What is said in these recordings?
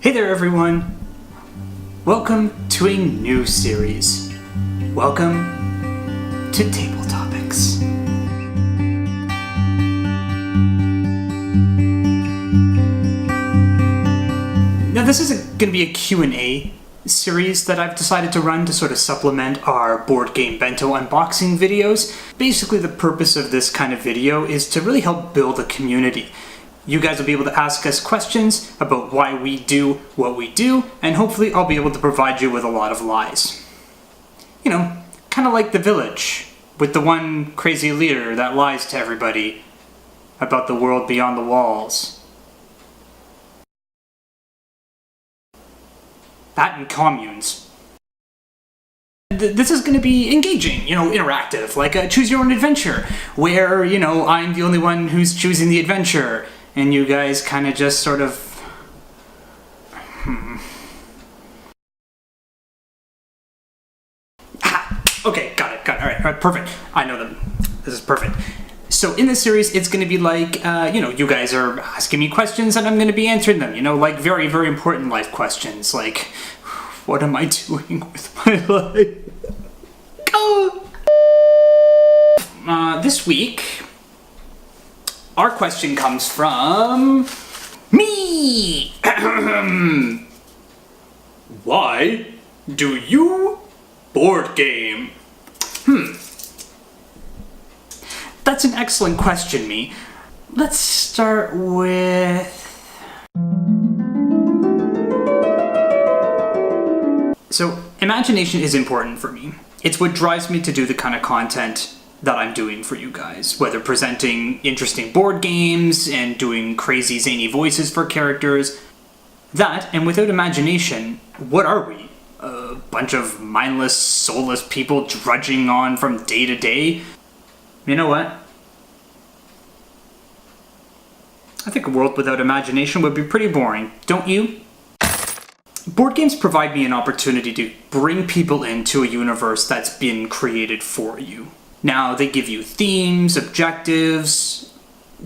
Hey there everyone! Welcome to a new series. Welcome to Table Topics. Now this is going to be a Q&A series that I've decided to run to sort of supplement our board game bento unboxing videos. Basically the purpose of this kind of video is to really help build a community. You guys will be able to ask us questions about why we do what we do, and hopefully I'll be able to provide you with a lot of lies. You know, kind of like The Village, with the one crazy leader that lies to everybody about the world beyond the walls. That and communes. This is going to be engaging, interactive, like a choose your own adventure, where, I'm the only one who's choosing the adventure, and you guys kind of just sort of... Okay, got it, alright, perfect. I know them. This is perfect. So in this series, it's going to be like, you guys are asking me questions and I'm going to be answering them, like very, very important life questions, like, what am I doing with my life? This week, our question comes from me. Why do you board game? That's an excellent question, me. Let's start with... So, imagination is important for me. It's what drives me to do the kind of content that I'm doing for you guys, whether presenting interesting board games and doing crazy zany voices for characters. That, and without imagination, what are we? A bunch of mindless, soulless people drudging on from day to day? You know what? I think a world without imagination would be pretty boring, don't you? Board games provide me an opportunity to bring people into a universe that's been created for you. Now, they give you themes, objectives,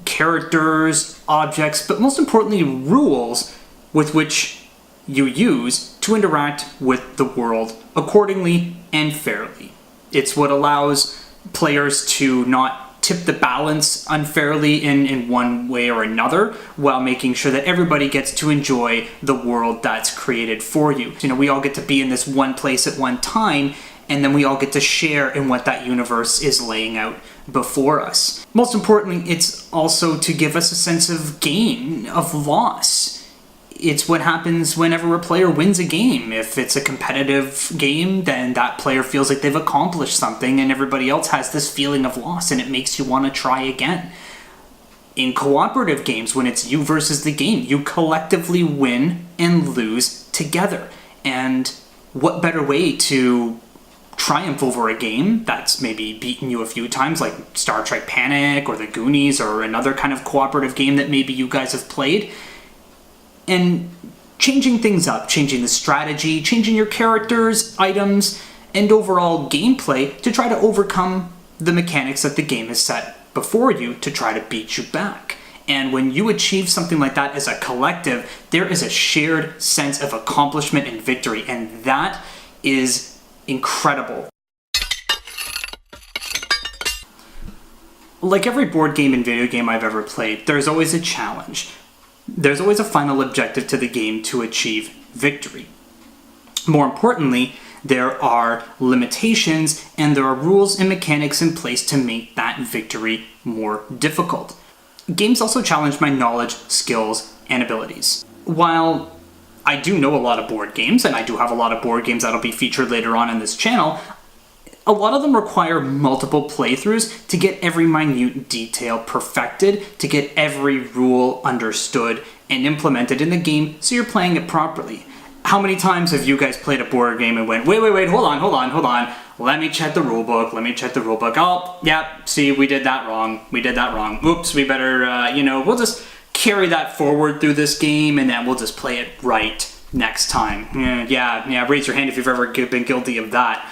characters, objects, but most importantly, rules with which you use to interact with the world accordingly and fairly. It's what allows players to not tip the balance unfairly in one way or another, while making sure that everybody gets to enjoy the world that's created for you. We all get to be in this one place at one time, and then we all get to share in what that universe is laying out before us. Most importantly, it's also to give us a sense of gain, of loss. It's what happens whenever a player wins a game. If it's a competitive game, then that player feels like they've accomplished something, and everybody else has this feeling of loss, and it makes you want to try again. In cooperative games, when it's you versus the game, you collectively win and lose together. And what better way to triumph over a game that's maybe beaten you a few times, like Star Trek Panic or The Goonies or another kind of cooperative game that maybe you guys have played, and changing things up, changing the strategy, changing your characters, items, and overall gameplay to try to overcome the mechanics that the game has set before you to try to beat you back. And when you achieve something like that as a collective, there is a shared sense of accomplishment and victory, and that is incredible. Like every board game and video game I've ever played, there's always a challenge. There's always a final objective to the game to achieve victory. More importantly, there are limitations and there are rules and mechanics in place to make that victory more difficult. Games also challenge my knowledge, skills, and abilities. While I do know a lot of board games, and I do have a lot of board games that'll be featured later on in this channel, a lot of them require multiple playthroughs to get every minute detail perfected, to get every rule understood and implemented in the game so you're playing it properly. How many times have you guys played a board game and went, wait, hold on, let me check the rulebook, oh, yeah, see, we did that wrong, oops, we better, we'll just carry that forward through this game and then we'll just play it right next time. Yeah, raise your hand if you've ever been guilty of that.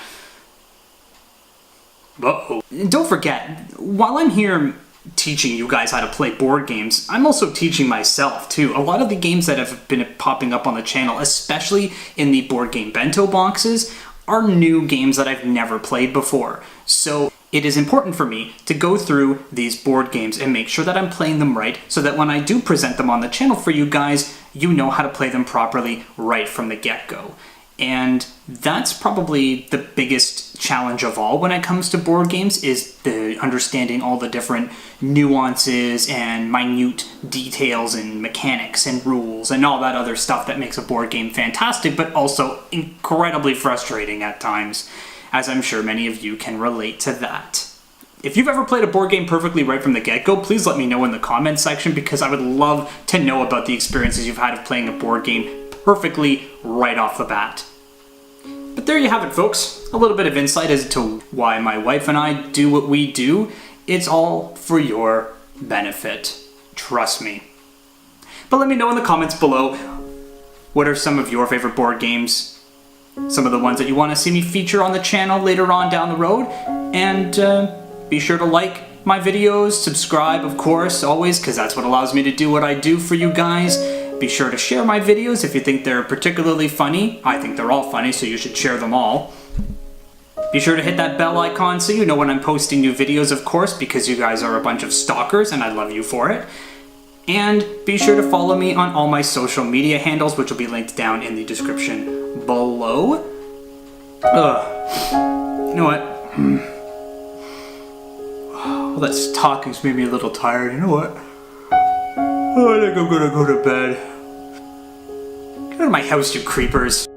Uh-oh. Don't forget, while I'm here teaching you guys how to play board games, I'm also teaching myself too. A lot of the games that have been popping up on the channel, especially in the board game bento boxes, are new games that I've never played before. So it is important for me to go through these board games and make sure that I'm playing them right, so that when I do present them on the channel for you guys, you know how to play them properly right from the get-go. And that's probably the biggest challenge of all when it comes to board games, is the understanding all the different nuances and minute details and mechanics and rules and all that other stuff that makes a board game fantastic, but also incredibly frustrating at times, as I'm sure many of you can relate to that. If you've ever played a board game perfectly right from the get-go, please let me know in the comments section, because I would love to know about the experiences you've had of playing a board game perfectly right off the bat. But there you have it, folks. A little bit of insight as to why my wife and I do what we do. It's all for your benefit. Trust me. But let me know in the comments below, what are some of your favorite board games? Some of the ones that you want to see me feature on the channel later on down the road. And be sure to like my videos, subscribe, of course, always, because that's what allows me to do what I do for you guys. Be sure to share my videos if you think they're particularly funny. I think they're all funny, so you should share them all. Be sure to hit that bell icon so you know when I'm posting new videos, of course, because you guys are a bunch of stalkers and I love you for it. And be sure to follow me on all my social media handles, which will be linked down in the description below. You know what? All that talking's made me a little tired. You know what? I think I'm gonna go to bed. Get out of my house, you creepers.